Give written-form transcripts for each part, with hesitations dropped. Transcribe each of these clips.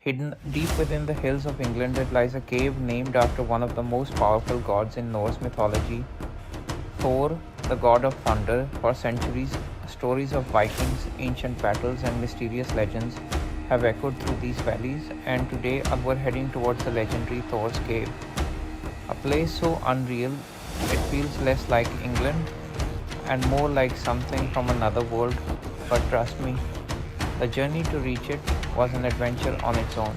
Hidden deep within the hills of England lies a cave named after one of the most powerful gods in Norse mythology, Thor, the god of thunder. For centuries, stories of Vikings, ancient battles, and mysterious legends have echoed through these valleys, and today we're heading towards the legendary Thor's cave. A place so unreal, it feels less like England and more like something from another world. But trust me, the journey to reach it was an adventure on its own.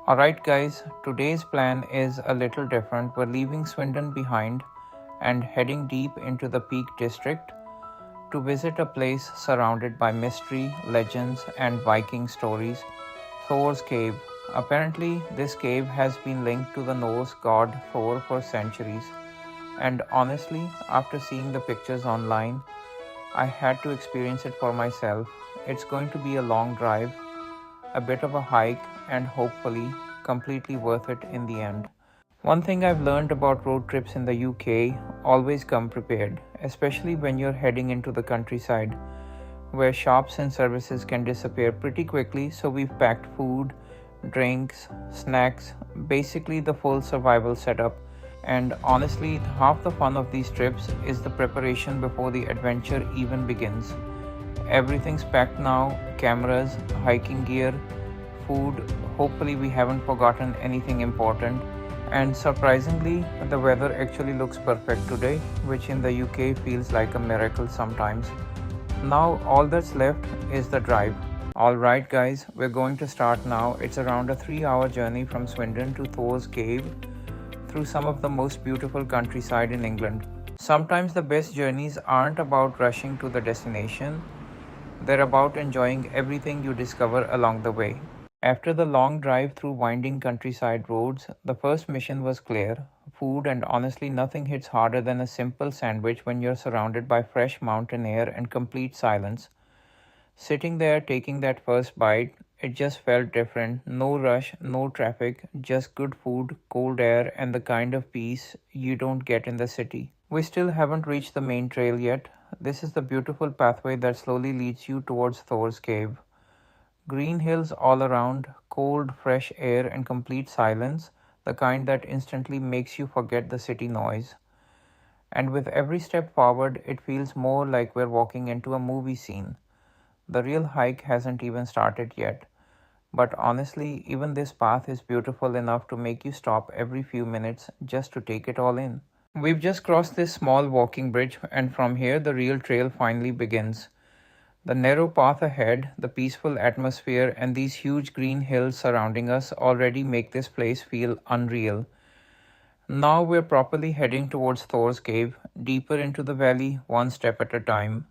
Alright, guys, today's plan is a little different. We're leaving Swindon behind and heading deep into the Peak District to visit a place surrounded by mystery, legends, and Viking stories, Thor's Cave. Apparently, this cave has been linked to the Norse god Thor for centuries, and honestly, after seeing the pictures online, I had to experience it for myself. It's going to be a long drive, a bit of a hike, and hopefully completely worth it in the end. One thing I've learned about road trips in the UK: always come prepared, especially when you're heading into the countryside, where shops and services can disappear pretty quickly. So we've packed food, drinks, snacks, basically the full survival setup. And honestly, half the fun of these trips is the preparation before the adventure even begins. Everything's packed now: cameras, hiking gear, food. Hopefully, we haven't forgotten anything important. And surprisingly, the weather actually looks perfect today, which in the UK feels like a miracle sometimes. Now, all that's left is the drive. Alright, guys, we're going to start now. It's around a 3-hour journey from Swindon to Thor's Cave through some of the most beautiful countryside in England. Sometimes the best journeys aren't about rushing to the destination, they're about enjoying everything you discover along the way. After the long drive through winding countryside roads, the first mission was clear: food, and honestly, nothing hits harder than a simple sandwich when you're surrounded by fresh mountain air and complete silence. Sitting there taking that first bite, it just felt different. No rush, no traffic, just good food, cold air, and the kind of peace you don't get in the city. We still haven't reached the main trail yet. This is the beautiful pathway that slowly leads you towards Thor's cave. Green hills all around, cold, fresh air, and complete silence, the kind that instantly makes you forget the city noise. And with every step forward, it feels more like we're walking into a movie scene. The real hike hasn't even started yet. But honestly, even this path is beautiful enough to make you stop every few minutes just to take it all in. We've just crossed this small walking bridge, and from here the real trail finally begins. The narrow path ahead, the peaceful atmosphere, and these huge green hills surrounding us already make this place feel unreal. Now we're properly heading towards Thor's cave, deeper into the valley, one step at a time.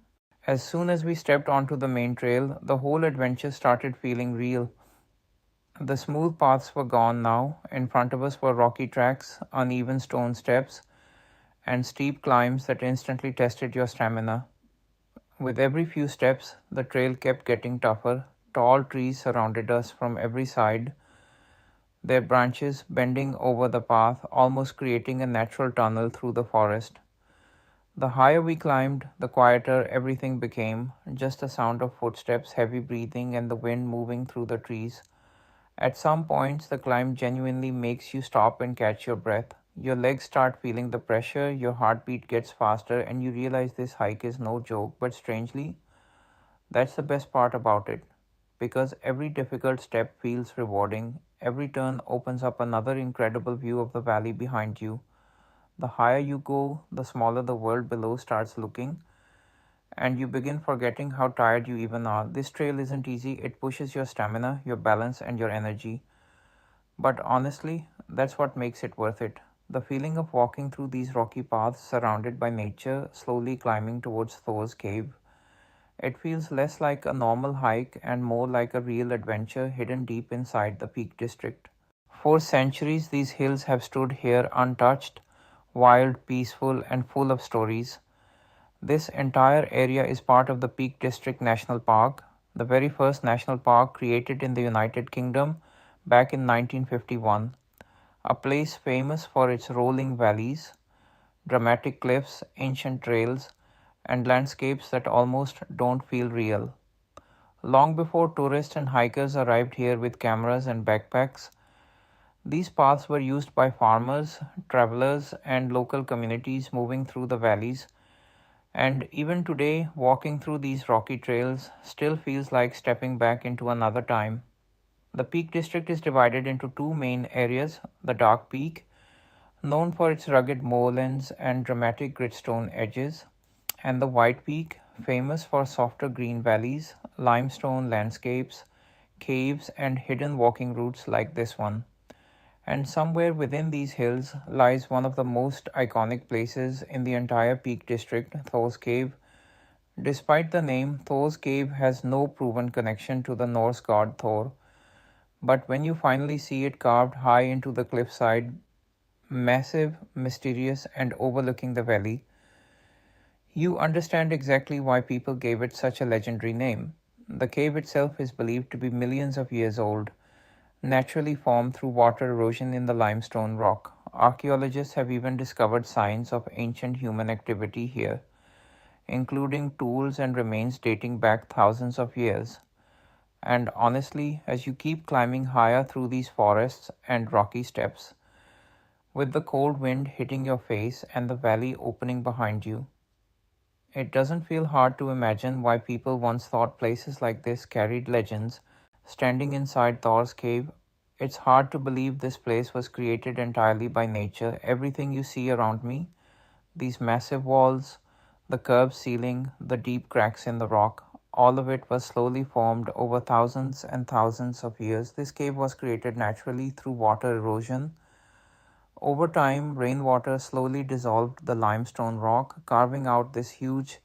As soon as we stepped onto the main trail, the whole adventure started feeling real. The smooth paths were gone now. In front of us were rocky tracks, uneven stone steps, and steep climbs that instantly tested your stamina. With every few steps, the trail kept getting tougher. Tall trees surrounded us from every side, their branches bending over the path, almost creating a natural tunnel through the forest. The higher we climbed, the quieter everything became, just the sound of footsteps, heavy breathing, and the wind moving through the trees. At some points, the climb genuinely makes you stop and catch your breath. Your legs start feeling the pressure, your heartbeat gets faster, and you realize this hike is no joke. But strangely, that's the best part about it, because every difficult step feels rewarding. Every turn opens up another incredible view of the valley behind you. The higher you go, the smaller the world below starts looking, and you begin forgetting how tired you even are. This trail isn't easy, it pushes your stamina, your balance, and your energy. But honestly, that's what makes it worth it. The feeling of walking through these rocky paths surrounded by nature, slowly climbing towards Thor's cave. It feels less like a normal hike and more like a real adventure hidden deep inside the Peak District. For centuries, these hills have stood here untouched, wild, peaceful, and full of stories. This entire area is part of the Peak District National Park, the very first national park created in the United Kingdom back in 1951, a place famous for its rolling valleys, dramatic cliffs, ancient trails, and landscapes that almost don't feel real. Long before tourists and hikers arrived here with cameras and backpacks, these paths were used by farmers, travelers, and local communities moving through the valleys. And even today, walking through these rocky trails still feels like stepping back into another time. The Peak District is divided into two main areas: the Dark Peak, known for its rugged moorlands and dramatic gritstone edges, and the White Peak, famous for softer green valleys, limestone landscapes, caves, and hidden walking routes like this one. And somewhere within these hills lies one of the most iconic places in the entire Peak District, Thor's Cave. Despite the name, Thor's Cave has no proven connection to the Norse god Thor, but when you finally see it carved high into the cliffside, massive, mysterious, and overlooking the valley, you understand exactly why people gave it such a legendary name. The cave itself is believed to be millions of years old, naturally formed through water erosion in the limestone rock. Archaeologists have even discovered signs of ancient human activity here, including tools and remains dating back thousands of years. And honestly, as you keep climbing higher through these forests and rocky steps, with the cold wind hitting your face and the valley opening behind you, it doesn't feel hard to imagine why people once thought places like this carried legends. Standing inside Thor's cave, it's hard to believe this place was created entirely by nature. Everything you see around me, these massive walls, the curved ceiling, the deep cracks in the rock, all of it was slowly formed over thousands and thousands of years. This cave was created naturally through water erosion. Over time, rainwater slowly dissolved the limestone rock, carving out this huge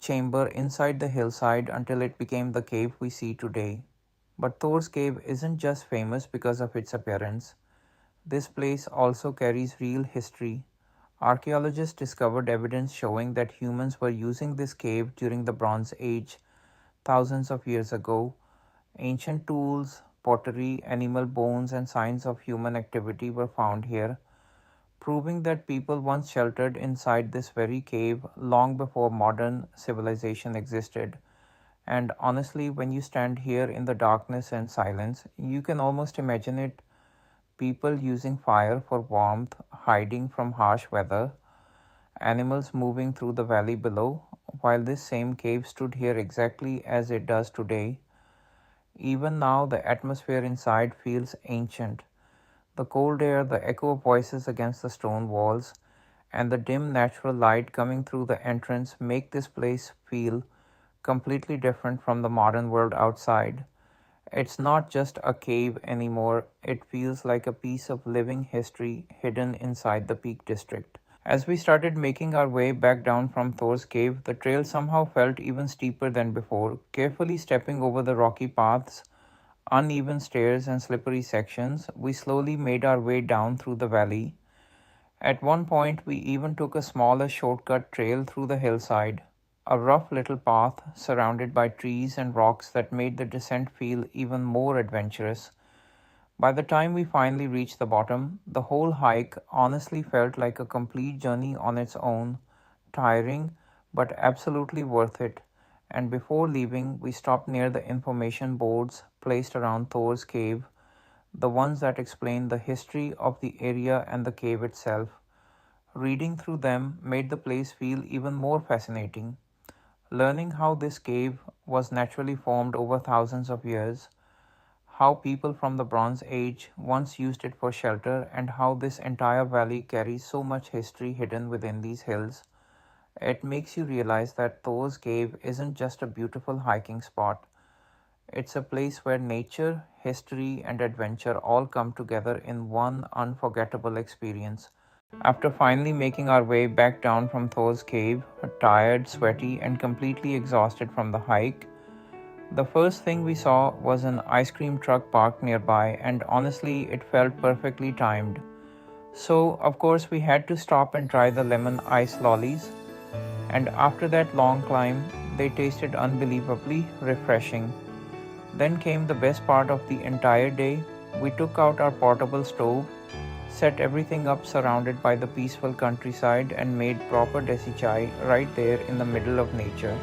chamber inside the hillside until it became the cave we see today. But Thor's cave isn't just famous because of its appearance. This place also carries real history. Archaeologists discovered evidence showing that humans were using this cave during the Bronze Age thousands of years ago. Ancient tools, pottery, animal bones, and signs of human activity were found here, proving that people once sheltered inside this very cave long before modern civilization existed. And honestly, when you stand here in the darkness and silence, you can almost imagine it: people using fire for warmth, hiding from harsh weather, animals moving through the valley below, while this same cave stood here exactly as it does today. Even now, the atmosphere inside feels ancient. The cold air, the echo of voices against the stone walls, and the dim natural light coming through the entrance make this place feel completely different from the modern world outside. It's not just a cave anymore, it feels like a piece of living history hidden inside the Peak District. As we started making our way back down from Thor's cave, the trail somehow felt even steeper than before. Carefully stepping over the rocky paths, uneven stairs, and slippery sections, we slowly made our way down through the valley. At one point, we even took a smaller shortcut trail through the hillside, a rough little path surrounded by trees and rocks that made the descent feel even more adventurous. By the time we finally reached the bottom, the whole hike honestly felt like a complete journey on its own, tiring but absolutely worth it. And before leaving, we stopped near the information boards placed around Thor's cave, the ones that explain the history of the area and the cave itself. Reading through them made the place feel even more fascinating. Learning how this cave was naturally formed over thousands of years, how people from the Bronze Age once used it for shelter, and how this entire valley carries so much history hidden within these hills. It makes you realize that Thor's Cave isn't just a beautiful hiking spot. It's a place where nature, history, and adventure all come together in one unforgettable experience. After finally making our way back down from Thor's cave, tired, sweaty, and completely exhausted from the hike, the first thing we saw was an ice cream truck parked nearby, and honestly, it felt perfectly timed. So, of course, we had to stop and try the lemon ice lollies, and after that long climb, they tasted unbelievably refreshing. Then came the best part of the entire day. We took out our portable stove, set everything up surrounded by the peaceful countryside, and made proper desi chai right there in the middle of nature.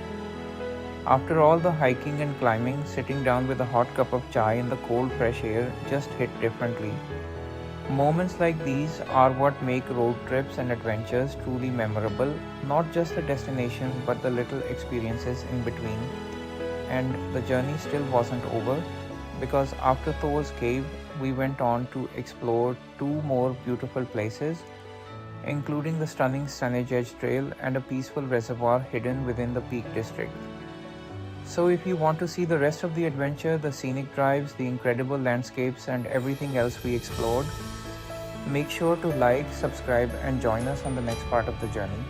After all the hiking and climbing, sitting down with a hot cup of chai in the cold fresh air just hit differently. Moments like these are what make road trips and adventures truly memorable, not just the destination but the little experiences in between. And the journey still wasn't over, because after Thor's cave, we went on to explore two more beautiful places, including the stunning Stanage Edge trail and a peaceful reservoir hidden within the Peak District. So if you want to see the rest of the adventure, the scenic drives, the incredible landscapes, and everything else we explored, make sure to like, subscribe, and join us on the next part of the journey.